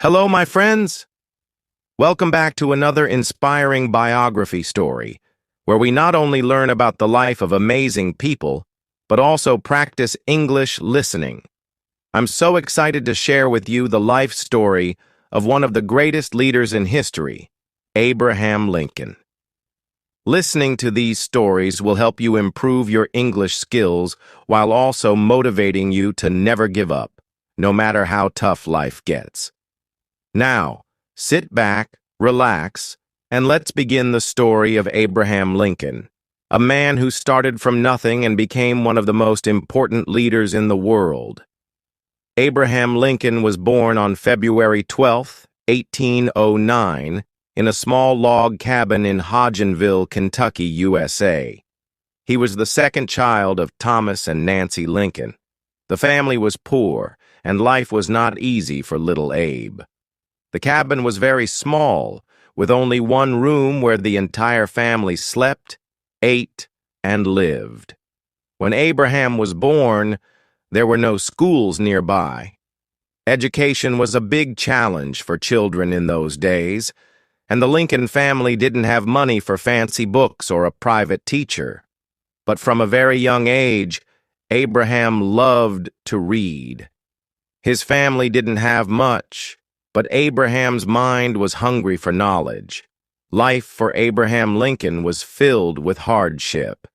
Hello, my friends. Welcome back to another inspiring biography story, where we not only learn about the life of amazing people, but also practice English listening. I'm so excited to share with you the life story of one of the greatest leaders in history, Abraham Lincoln. Listening to these stories will help you improve your English skills while also motivating you to never give up, no matter how tough life gets. Now, sit back, relax, and let's begin the story of Abraham Lincoln, a man who started from nothing and became one of the most important leaders in the world. Abraham Lincoln was born on February 12, 1809, in a small log cabin in Hodgenville, Kentucky, USA. He was the second child of Thomas and Nancy Lincoln. The family was poor, and life was not easy for little Abe. The cabin was very small, with only one room where the entire family slept, ate, and lived. When Abraham was born, there were no schools nearby. Education was a big challenge for children in those days, and the Lincoln family didn't have money for fancy books or a private teacher. But from a very young age, Abraham loved to read. His family didn't have much, but Abraham's mind was hungry for knowledge. Life for Abraham Lincoln was filled with hardship.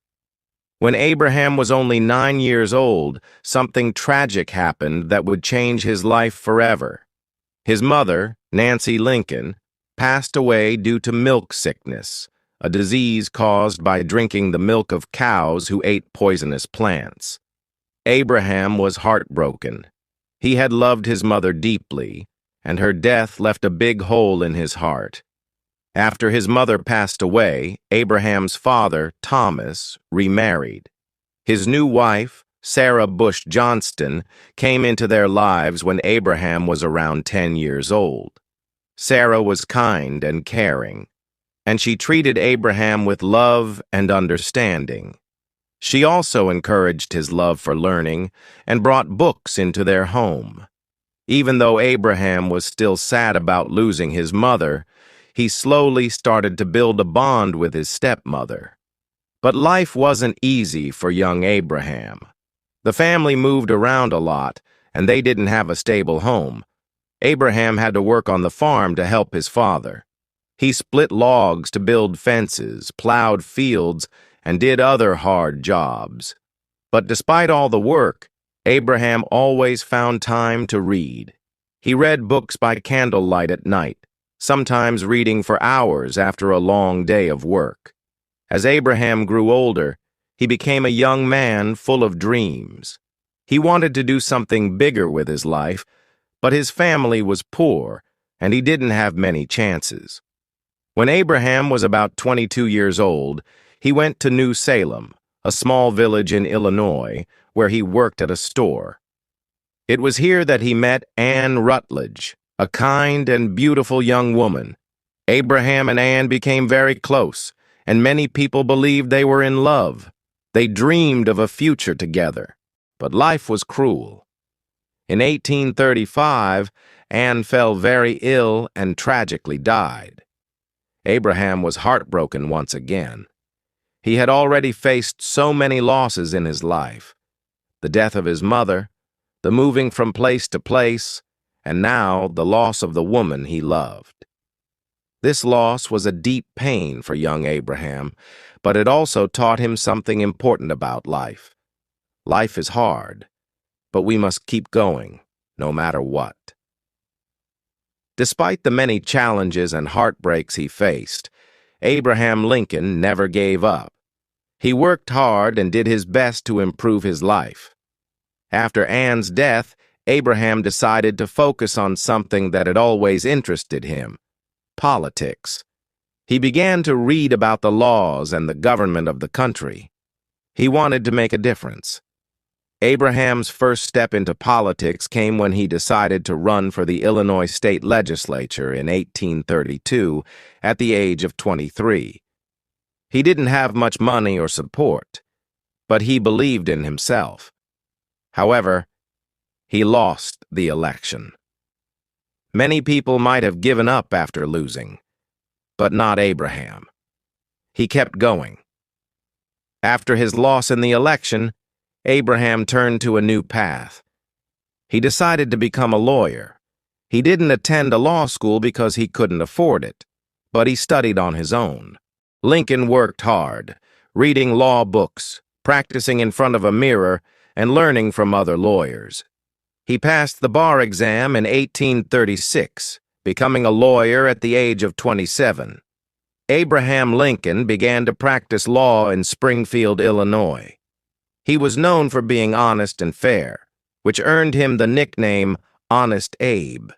When Abraham was only 9 years old, something tragic happened that would change his life forever. His mother, Nancy Lincoln, passed away due to milk sickness, a disease caused by drinking the milk of cows who ate poisonous plants. Abraham was heartbroken. He had loved his mother deeply, and her death left a big hole in his heart. After his mother passed away, Abraham's father, Thomas, remarried. His new wife, Sarah Bush Johnston, came into their lives when Abraham was around 10 years old. Sarah was kind and caring, and she treated Abraham with love and understanding. She also encouraged his love for learning and brought books into their home. Even though Abraham was still sad about losing his mother, he slowly started to build a bond with his stepmother. But life wasn't easy for young Abraham. The family moved around a lot, and they didn't have a stable home. Abraham had to work on the farm to help his father. He split logs to build fences, plowed fields, and did other hard jobs. But despite all the work, Abraham always found time to read. He read books by candlelight at night, sometimes reading for hours after a long day of work. As Abraham grew older, he became a young man full of dreams. He wanted to do something bigger with his life, but his family was poor, and he didn't have many chances. When Abraham was about 22 years old, he went to New Salem, a small village in Illinois, where he worked at a store. It was here that he met Anne Rutledge, a kind and beautiful young woman. Abraham and Anne became very close, and many people believed they were in love. They dreamed of a future together, but life was cruel. In 1835, Anne fell very ill and tragically died. Abraham was heartbroken once again. He had already faced so many losses in his life: the death of his mother, the moving from place to place, and now the loss of the woman he loved. This loss was a deep pain for young Abraham, but it also taught him something important about life. Life is hard, but we must keep going, no matter what. Despite the many challenges and heartbreaks he faced, Abraham Lincoln never gave up. He worked hard and did his best to improve his life. After Anne's death, Abraham decided to focus on something that had always interested him: politics. He began to read about the laws and the government of the country. He wanted to make a difference. Abraham's first step into politics came when he decided to run for the Illinois state legislature in 1832 at the age of 23. He didn't have much money or support, but he believed in himself. However, he lost the election. Many people might have given up after losing, but not Abraham. He kept going. After his loss in the election, Abraham turned to a new path. He decided to become a lawyer. He didn't attend a law school because he couldn't afford it, but he studied on his own. Lincoln worked hard, reading law books, practicing in front of a mirror, and learning from other lawyers. He passed the bar exam in 1836, becoming a lawyer at the age of 27. Abraham Lincoln began to practice law in Springfield, Illinois. He was known for being honest and fair, which earned him the nickname Honest Abe.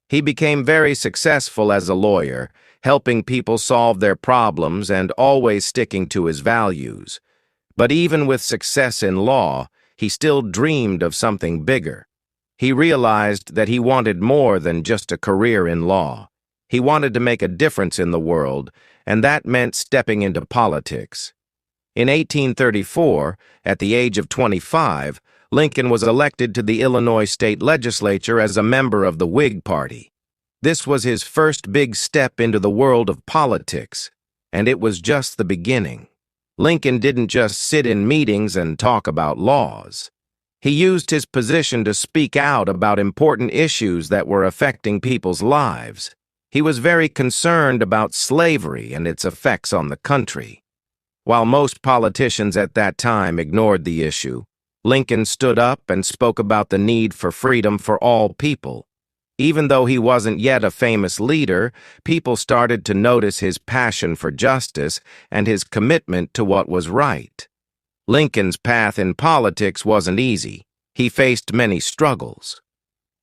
He became very successful as a lawyer, helping people solve their problems and always sticking to his values. But even with success in law, he still dreamed of something bigger. He realized that he wanted more than just a career in law. He wanted to make a difference in the world, and that meant stepping into politics. In 1834, at the age of 25, Lincoln was elected to the Illinois state legislature as a member of the Whig Party. This was his first big step into the world of politics, and it was just the beginning. Lincoln didn't just sit in meetings and talk about laws. He used his position to speak out about important issues that were affecting people's lives. He was very concerned about slavery and its effects on the country. While most politicians at that time ignored the issue, Lincoln stood up and spoke about the need for freedom for all people. Even though he wasn't yet a famous leader, people started to notice his passion for justice and his commitment to what was right. Lincoln's path in politics wasn't easy. He faced many struggles.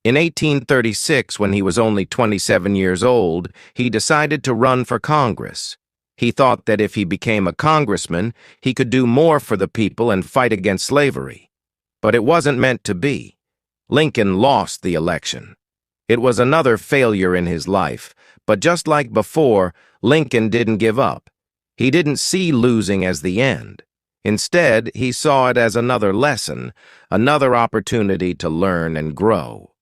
In 1836, when he was only 27 years old, he decided to run for Congress. He thought that if he became a congressman, he could do more for the people and fight against slavery. But it wasn't meant to be. Lincoln lost the election. It was another failure in his life, but just like before, Lincoln didn't give up. He didn't see losing as the end. Instead, he saw it as another lesson, another opportunity to learn and grow.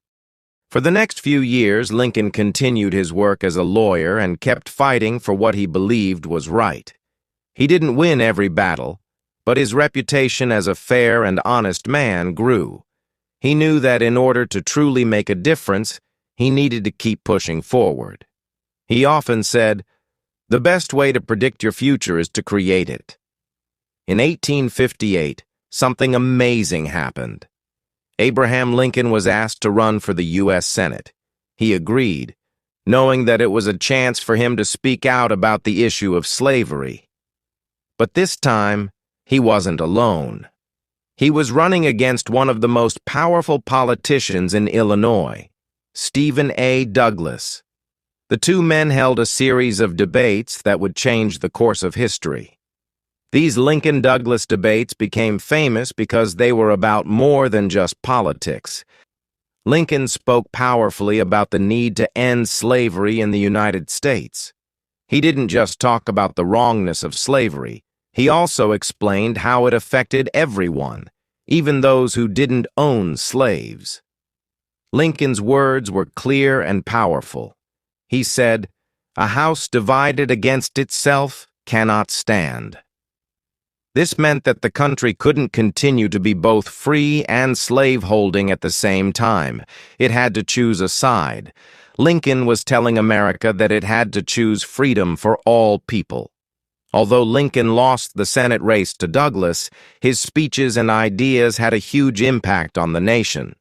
For the next few years, Lincoln continued his work as a lawyer and kept fighting for what he believed was right. He didn't win every battle, but his reputation as a fair and honest man grew. He knew that in order to truly make a difference, he needed to keep pushing forward. He often said, "The best way to predict your future is to create it." In 1858, something amazing happened. Abraham Lincoln was asked to run for the U.S. Senate. He agreed, knowing that it was a chance for him to speak out about the issue of slavery. But this time, he wasn't alone. He was running against one of the most powerful politicians in Illinois, Stephen A. Douglas. The two men held a series of debates that would change the course of history. These Lincoln-Douglas debates became famous because they were about more than just politics. Lincoln spoke powerfully about the need to end slavery in the United States. He didn't just talk about the wrongness of slavery. He also explained how it affected everyone, even those who didn't own slaves. Lincoln's words were clear and powerful. He said, "A house divided against itself cannot stand." This meant that the country couldn't continue to be both free and slave-holding at the same time. It had to choose a side. Lincoln was telling America that it had to choose freedom for all people. Although Lincoln lost the Senate race to Douglas, his speeches and ideas had a huge impact on the nation.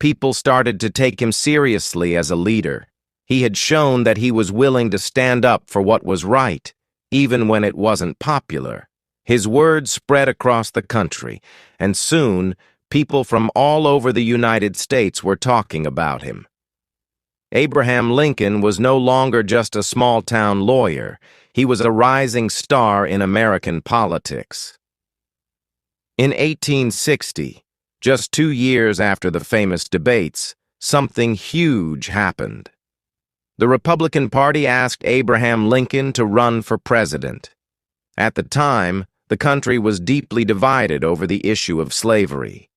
People started to take him seriously as a leader. He had shown that he was willing to stand up for what was right, even when it wasn't popular. His words spread across the country, and soon, people from all over the United States were talking about him. Abraham Lincoln was no longer just a small-town lawyer. He was a rising star in American politics. In 1860, just 2 years after the famous debates, something huge happened. The Republican Party asked Abraham Lincoln to run for president. At the time, the country was deeply divided over the issue of slavery.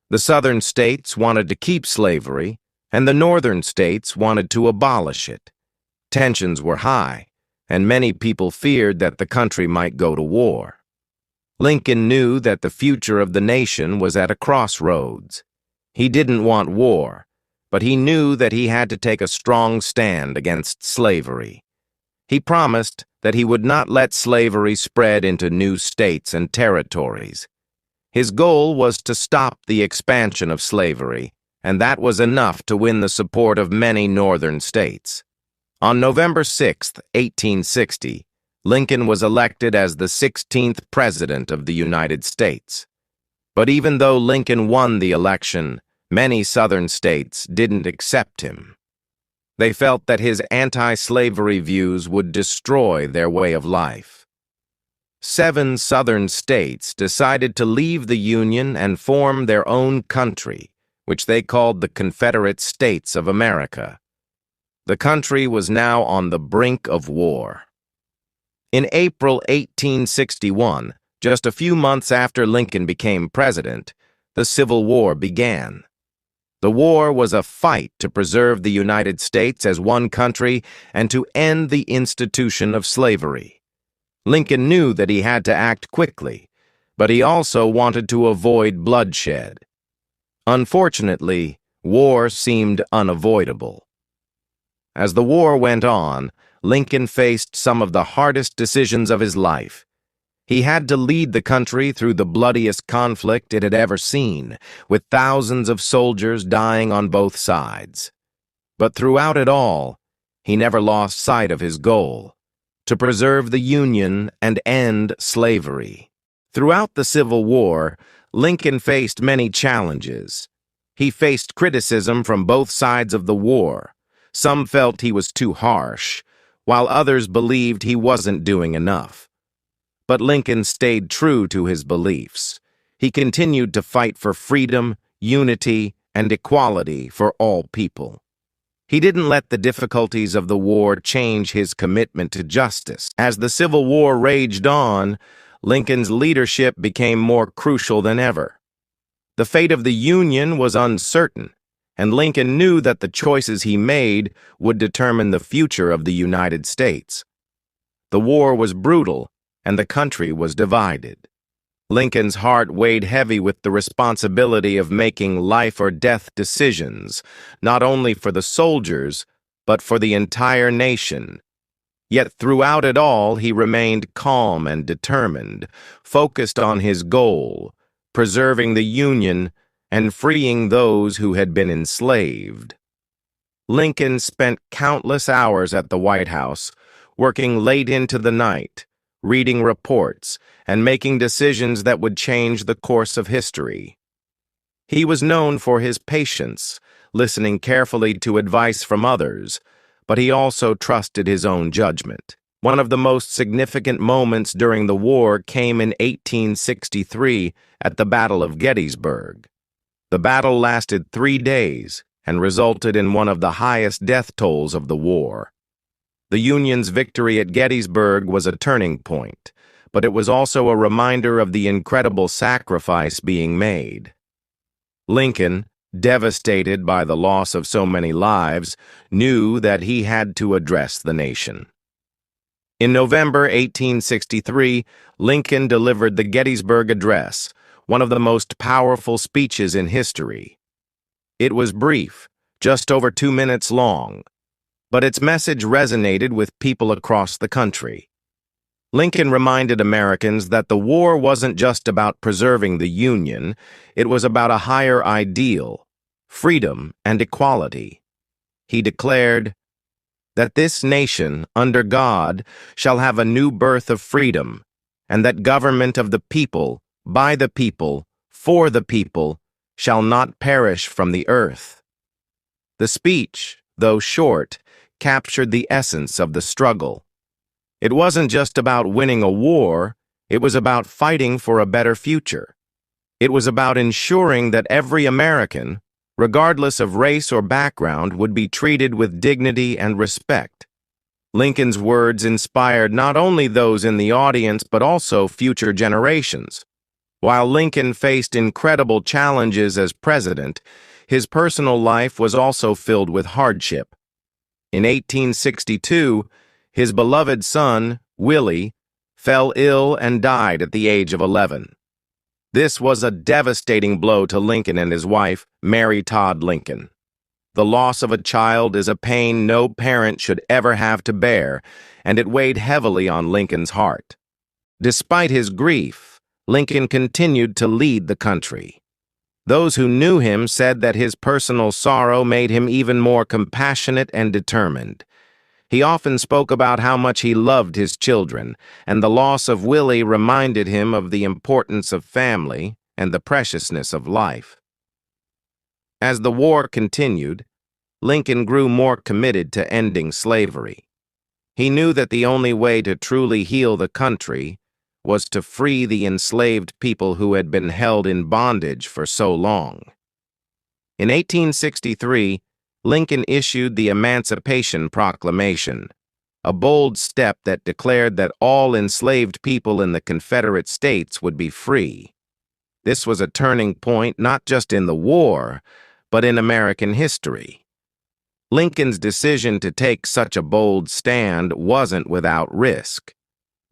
The southern states wanted to keep slavery, and the northern states wanted to abolish it. Tensions were high, and many people feared that the country might go to war. Lincoln knew that the future of the nation was at a crossroads. He didn't want war, but he knew that he had to take a strong stand against slavery. He promised that he would not let slavery spread into new states and territories. His goal was to stop the expansion of slavery, and that was enough to win the support of many northern states. On November 6, 1860, Lincoln was elected as the 16th President of the United States. But even though Lincoln won the election, many southern states didn't accept him. They felt that his anti-slavery views would destroy their way of life. 7 southern states decided to leave the Union and form their own country, which they called the Confederate States of America. The country was now on the brink of war. In April 1861, just a few months after Lincoln became president, the Civil War began. The war was a fight to preserve the United States as one country and to end the institution of slavery. Lincoln knew that he had to act quickly, but he also wanted to avoid bloodshed. Unfortunately, war seemed unavoidable. As the war went on, Lincoln faced some of the hardest decisions of his life. He had to lead the country through the bloodiest conflict it had ever seen, with thousands of soldiers dying on both sides. But throughout it all, he never lost sight of his goal: to preserve the Union and end slavery. Throughout the Civil War, Lincoln faced many challenges. He faced criticism from both sides of the war. Some felt he was too harsh, while others believed he wasn't doing enough. But Lincoln stayed true to his beliefs. He continued to fight for freedom, unity, and equality for all people. He didn't let the difficulties of the war change his commitment to justice. As the Civil War raged on, Lincoln's leadership became more crucial than ever. The fate of the Union was uncertain, and Lincoln knew that the choices he made would determine the future of the United States. The war was brutal, and the country was divided. Lincoln's heart weighed heavy with the responsibility of making life-or-death decisions, not only for the soldiers, but for the entire nation. Yet throughout it all, he remained calm and determined, focused on his goal: preserving the Union and freeing those who had been enslaved. Lincoln spent countless hours at the White House, working late into the night, reading reports, and making decisions that would change the course of history. He was known for his patience, listening carefully to advice from others, but he also trusted his own judgment. One of the most significant moments during the war came in 1863 at the Battle of Gettysburg. The battle lasted 3 days and resulted in one of the highest death tolls of the war. The Union's victory at Gettysburg was a turning point, but it was also a reminder of the incredible sacrifice being made. Lincoln, devastated by the loss of so many lives, knew that he had to address the nation. In November 1863, Lincoln delivered the Gettysburg Address, one of the most powerful speeches in history. It was brief, just over 2 minutes long, but its message resonated with people across the country. Lincoln reminded Americans that the war wasn't just about preserving the Union, it was about a higher ideal: freedom and equality. He declared that this nation, under God, shall have a new birth of freedom, and that government of the people, by the people, for the people, shall not perish from the earth. The speech, though short, captured the essence of the struggle. It wasn't just about winning a war, it was about fighting for a better future. It was about ensuring that every American, regardless of race or background, would be treated with dignity and respect. Lincoln's words inspired not only those in the audience but also future generations. While Lincoln faced incredible challenges as president, his personal life was also filled with hardship. In 1862, his beloved son, Willie, fell ill and died at the age of 11. This was a devastating blow to Lincoln and his wife, Mary Todd Lincoln. The loss of a child is a pain no parent should ever have to bear, and it weighed heavily on Lincoln's heart. Despite his grief, Lincoln continued to lead the country. Those who knew him said that his personal sorrow made him even more compassionate and determined. He often spoke about how much he loved his children, and the loss of Willie reminded him of the importance of family and the preciousness of life. As the war continued, Lincoln grew more committed to ending slavery. He knew that the only way to truly heal the country was to free the enslaved people who had been held in bondage for so long. In 1863, Lincoln issued the Emancipation Proclamation, a bold step that declared that all enslaved people in the Confederate States would be free. This was a turning point not just in the war, but in American history. Lincoln's decision to take such a bold stand wasn't without risk.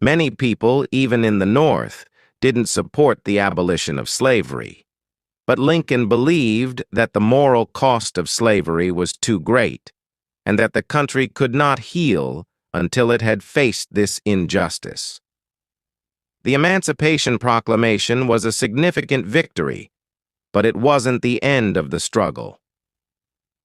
Many people, even in the North, didn't support the abolition of slavery. But Lincoln believed that the moral cost of slavery was too great, and that the country could not heal until it had faced this injustice. The Emancipation Proclamation was a significant victory, but it wasn't the end of the struggle.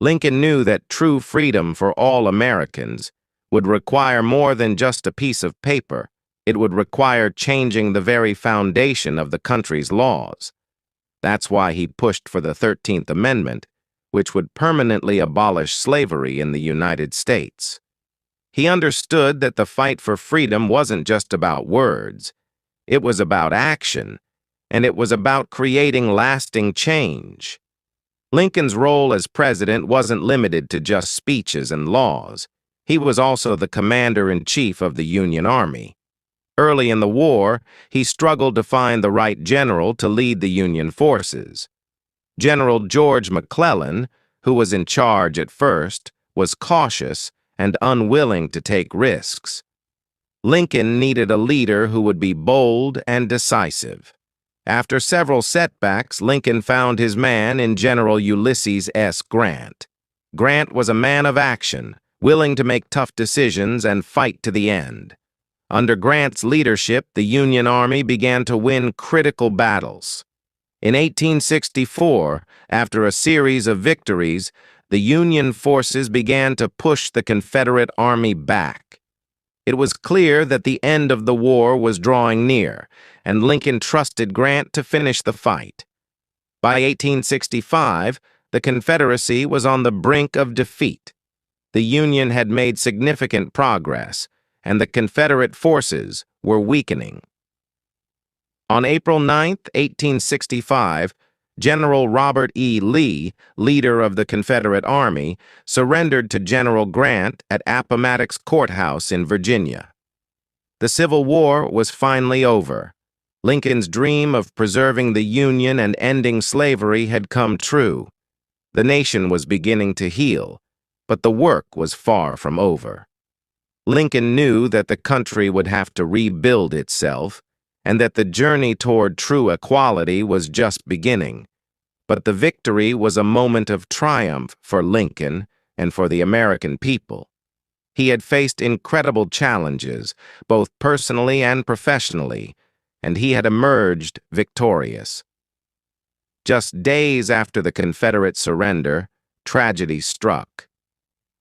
Lincoln knew that true freedom for all Americans would require more than just a piece of paper. It would require changing the very foundation of the country's laws. That's why he pushed for the 13th Amendment, which would permanently abolish slavery in the United States. He understood that the fight for freedom wasn't just about words. It was about action, and it was about creating lasting change. Lincoln's role as president wasn't limited to just speeches and laws. He was also the commander-in-chief of the Union Army. Early in the war, he struggled to find the right general to lead the Union forces. General George McClellan, who was in charge at first, was cautious and unwilling to take risks. Lincoln needed a leader who would be bold and decisive. After several setbacks, Lincoln found his man in General Ulysses S. Grant. Grant was a man of action, willing to make tough decisions and fight to the end. Under Grant's leadership, the Union Army began to win critical battles. In 1864, after a series of victories, the Union forces began to push the Confederate Army back. It was clear that the end of the war was drawing near, and Lincoln trusted Grant to finish the fight. By 1865, the Confederacy was on the brink of defeat. The Union had made significant progress, and the Confederate forces were weakening. On April 9, 1865, General Robert E. Lee, leader of the Confederate Army, surrendered to General Grant at Appomattox Courthouse in Virginia. The Civil War was finally over. Lincoln's dream of preserving the Union and ending slavery had come true. The nation was beginning to heal, but the work was far from over. Lincoln knew that the country would have to rebuild itself, and that the journey toward true equality was just beginning. But the victory was a moment of triumph for Lincoln and for the American people. He had faced incredible challenges, both personally and professionally, and he had emerged victorious. Just days after the Confederate surrender, tragedy struck.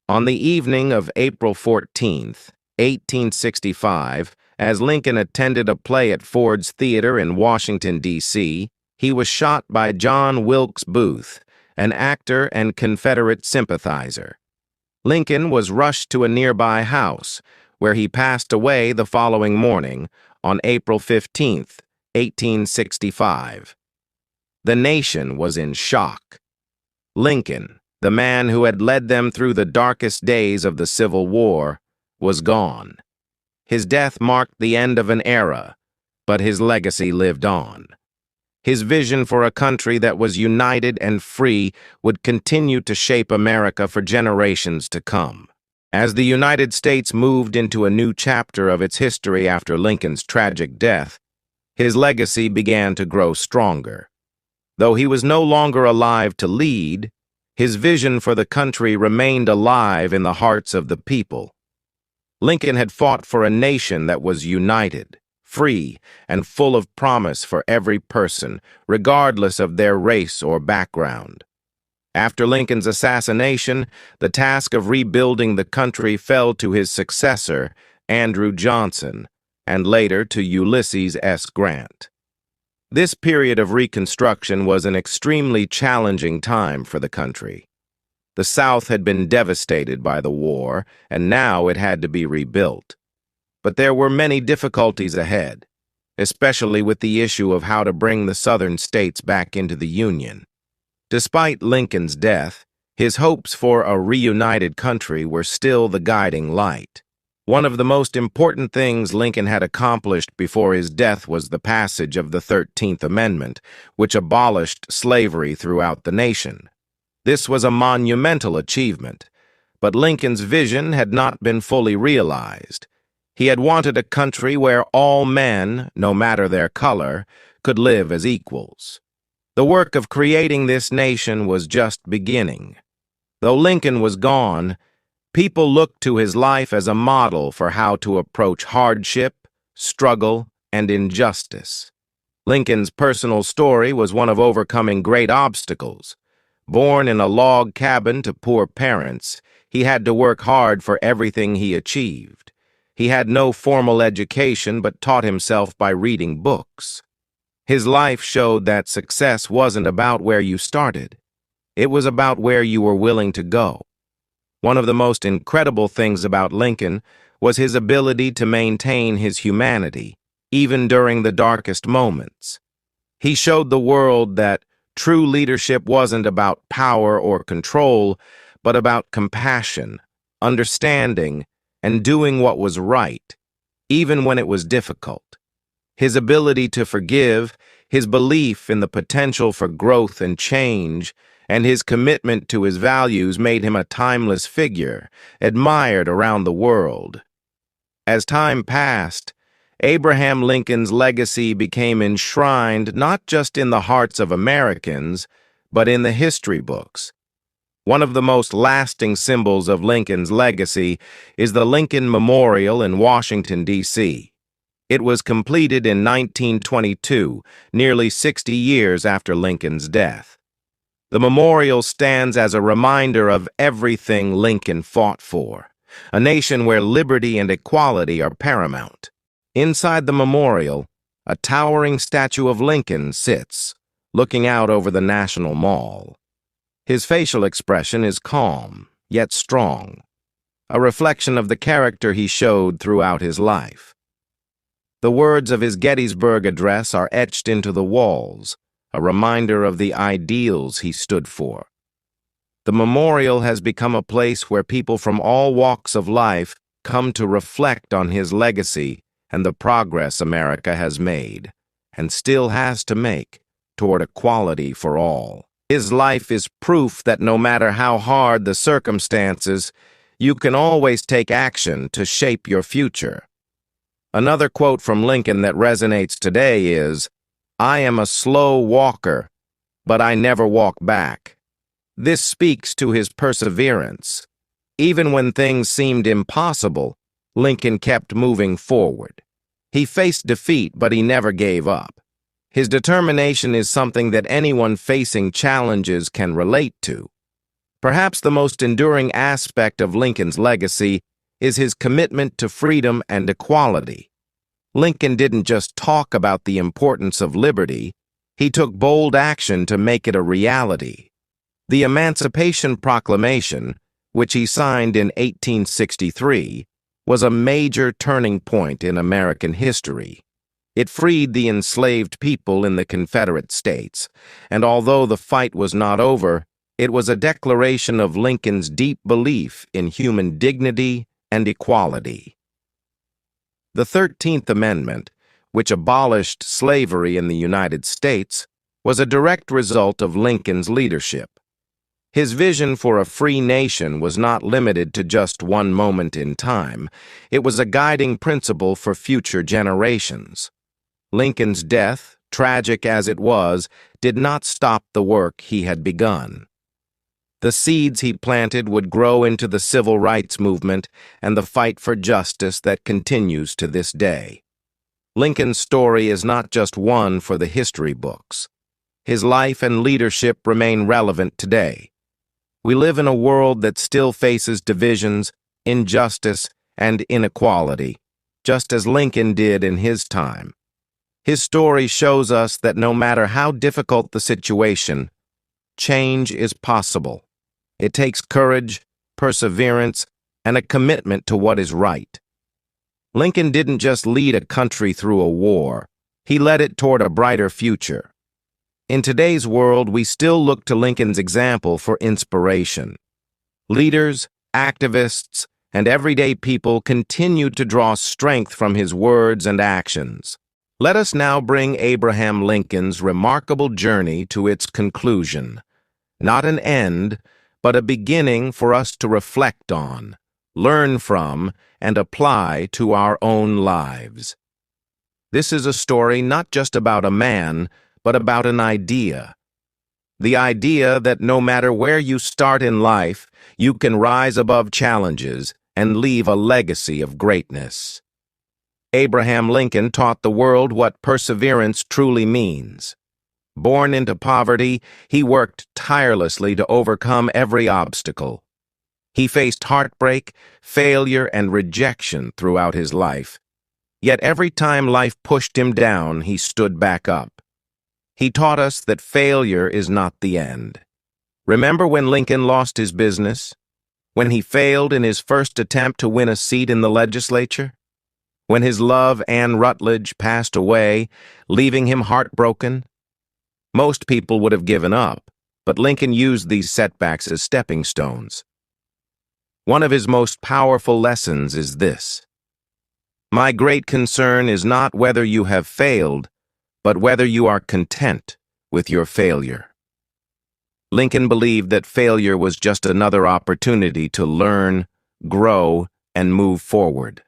On the evening of April 14, 1865, as Lincoln attended a play at Ford's Theater in Washington, D.C., he was shot by John Wilkes Booth, an actor and Confederate sympathizer. Lincoln was rushed to a nearby house, where he passed away the following morning, on April 15, 1865. The nation was in shock. Lincoln, the man who had led them through the darkest days of the Civil War, was gone. His death marked the end of an era, but his legacy lived on. His vision for a country that was united and free would continue to shape America for generations to come. As the United States moved into a new chapter of its history after Lincoln's tragic death, his legacy began to grow stronger. Though he was no longer alive to lead, his vision for the country remained alive in the hearts of the people. Lincoln had fought for a nation that was united, free, and full of promise for every person, regardless of their race or background. After Lincoln's assassination, the task of rebuilding the country fell to his successor, Andrew Johnson, and later to Ulysses S. Grant. This period of Reconstruction was an extremely challenging time for the country. The South had been devastated by the war, and now it had to be rebuilt. But there were many difficulties ahead, especially with the issue of how to bring the Southern states back into the Union. Despite Lincoln's death, his hopes for a reunited country were still the guiding light. One of the most important things Lincoln had accomplished before his death was the passage of the 13th Amendment, which abolished slavery throughout the nation. This was a monumental achievement, but Lincoln's vision had not been fully realized. He had wanted a country where all men, no matter their color, could live as equals. The work of creating this nation was just beginning. Though Lincoln was gone, people looked to his life as a model for how to approach hardship, struggle, and injustice. Lincoln's personal story was one of overcoming great obstacles. Born in a log cabin to poor parents, he had to work hard for everything he achieved. He had no formal education but taught himself by reading books. His life showed that success wasn't about where you started. It was about where you were willing to go. One of the most incredible things about Lincoln was his ability to maintain his humanity, even during the darkest moments. He showed the world that true leadership wasn't about power or control, but about compassion, understanding, and doing what was right, even when it was difficult. His ability to forgive, his belief in the potential for growth and change, and his commitment to his values made him a timeless figure, admired around the world. As time passed, Abraham Lincoln's legacy became enshrined not just in the hearts of Americans, but in the history books. One of the most lasting symbols of Lincoln's legacy is the Lincoln Memorial in Washington, D.C. It was completed in 1922, nearly 60 years after Lincoln's death. The memorial stands as a reminder of everything Lincoln fought for, a nation where liberty and equality are paramount. Inside the memorial, a towering statue of Lincoln sits, looking out over the National Mall. His facial expression is calm, yet strong, a reflection of the character he showed throughout his life. The words of his Gettysburg Address are etched into the walls, a reminder of the ideals he stood for. The memorial has become a place where people from all walks of life come to reflect on his legacy and the progress America has made, and still has to make, toward equality for all. His life is proof that no matter how hard the circumstances, you can always take action to shape your future. Another quote from Lincoln that resonates today is, "I am a slow walker, but I never walk back." This speaks to his perseverance. Even when things seemed impossible, Lincoln kept moving forward. He faced defeat, but he never gave up. His determination is something that anyone facing challenges can relate to. Perhaps the most enduring aspect of Lincoln's legacy is his commitment to freedom and equality. Lincoln didn't just talk about the importance of liberty, he took bold action to make it a reality. The Emancipation Proclamation, which he signed in 1863, was a major turning point in American history. It freed the enslaved people in the Confederate States, and although the fight was not over, it was a declaration of Lincoln's deep belief in human dignity and equality. The 13th Amendment, which abolished slavery in the United States, was a direct result of Lincoln's leadership. His vision for a free nation was not limited to just one moment in time. It was a guiding principle for future generations. Lincoln's death, tragic as it was, did not stop the work he had begun. The seeds he planted would grow into the civil rights movement and the fight for justice that continues to this day. Lincoln's story is not just one for the history books. His life and leadership remain relevant today. We live in a world that still faces divisions, injustice, and inequality, just as Lincoln did in his time. His story shows us that no matter how difficult the situation, change is possible. It takes courage, perseverance, and a commitment to what is right. Lincoln didn't just lead a country through a war, he led it toward a brighter future. In today's world, we still look to Lincoln's example for inspiration. Leaders, activists, and everyday people continue to draw strength from his words and actions. Let us now bring Abraham Lincoln's remarkable journey to its conclusion. Not an end, but a beginning for us to reflect on, learn from, and apply to our own lives. This is a story not just about a man, but about an idea. The idea that no matter where you start in life, you can rise above challenges and leave a legacy of greatness. Abraham Lincoln taught the world what perseverance truly means. Born into poverty, he worked tirelessly to overcome every obstacle. He faced heartbreak, failure, and rejection throughout his life. Yet every time life pushed him down, he stood back up. He taught us that failure is not the end. Remember when Lincoln lost his business? When he failed in his first attempt to win a seat in the legislature? When his love, Anne Rutledge, passed away, leaving him heartbroken? Most people would have given up, but Lincoln used these setbacks as stepping stones. One of his most powerful lessons is this: my great concern is not whether you have failed, but whether you are content with your failure. Lincoln believed that failure was just another opportunity to learn, grow, and move forward.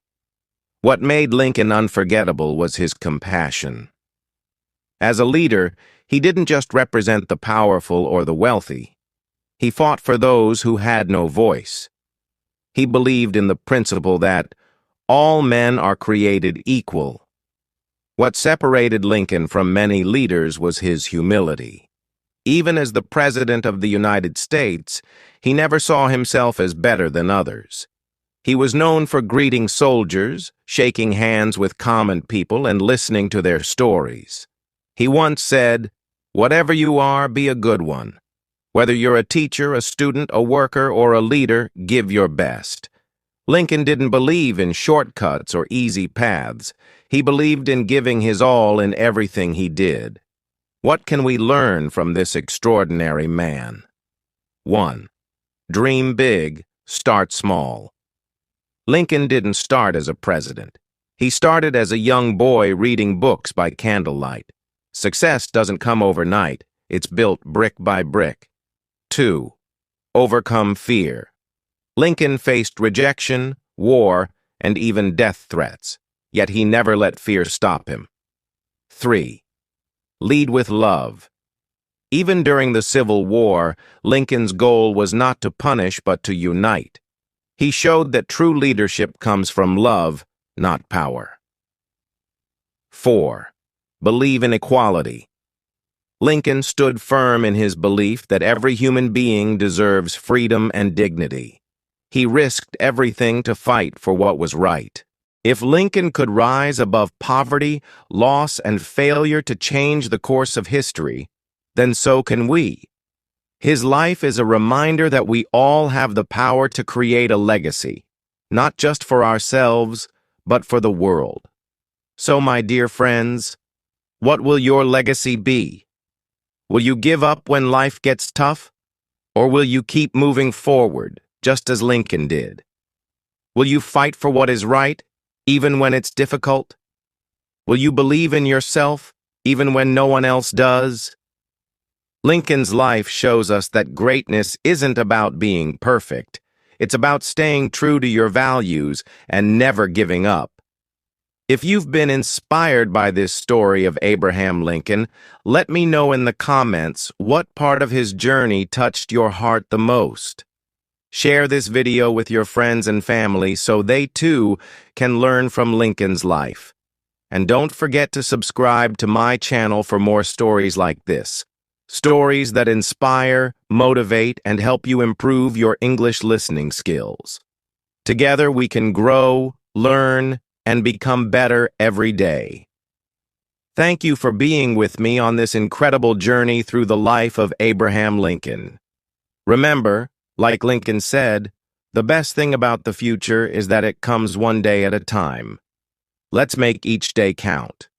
What made Lincoln unforgettable was his compassion. As a leader, he didn't just represent the powerful or the wealthy. He fought for those who had no voice. He believed in the principle that all men are created equal. What separated Lincoln from many leaders was his humility. Even as the President of the United States, he never saw himself as better than others. He was known for greeting soldiers, shaking hands with common people, and listening to their stories. He once said, "Whatever you are, be a good one. Whether you're a teacher, a student, a worker, or a leader, give your best." Lincoln didn't believe in shortcuts or easy paths. He believed in giving his all in everything he did. What can we learn from this extraordinary man? 1. Dream big, start small. Lincoln didn't start as a president. He started as a young boy reading books by candlelight. Success doesn't come overnight. It's built brick by brick. 2. Overcome fear. Lincoln faced rejection, war, and even death threats, yet he never let fear stop him. 3. Lead with love. Even during the Civil War, Lincoln's goal was not to punish but to unite. He showed that true leadership comes from love, not power. 4. Believe in equality. Lincoln stood firm in his belief that every human being deserves freedom and dignity. He risked everything to fight for what was right. If Lincoln could rise above poverty, loss, and failure to change the course of history, then so can we. His life is a reminder that we all have the power to create a legacy, not just for ourselves, but for the world. So, my dear friends, what will your legacy be? Will you give up when life gets tough? Or will you keep moving forward, just as Lincoln did? Will you fight for what is right, even when it's difficult? Will you believe in yourself, even when no one else does? Lincoln's life shows us that greatness isn't about being perfect. It's about staying true to your values and never giving up. If you've been inspired by this story of Abraham Lincoln, let me know in the comments what part of his journey touched your heart the most. Share this video with your friends and family so they too can learn from Lincoln's life. And don't forget to subscribe to my channel for more stories like this. Stories that inspire, motivate, and help you improve your English listening skills. Together we can grow, learn, and become better every day. Thank you for being with me on this incredible journey through the life of Abraham Lincoln. Remember, like Lincoln said, the best thing about the future is that it comes one day at a time. Let's make each day count.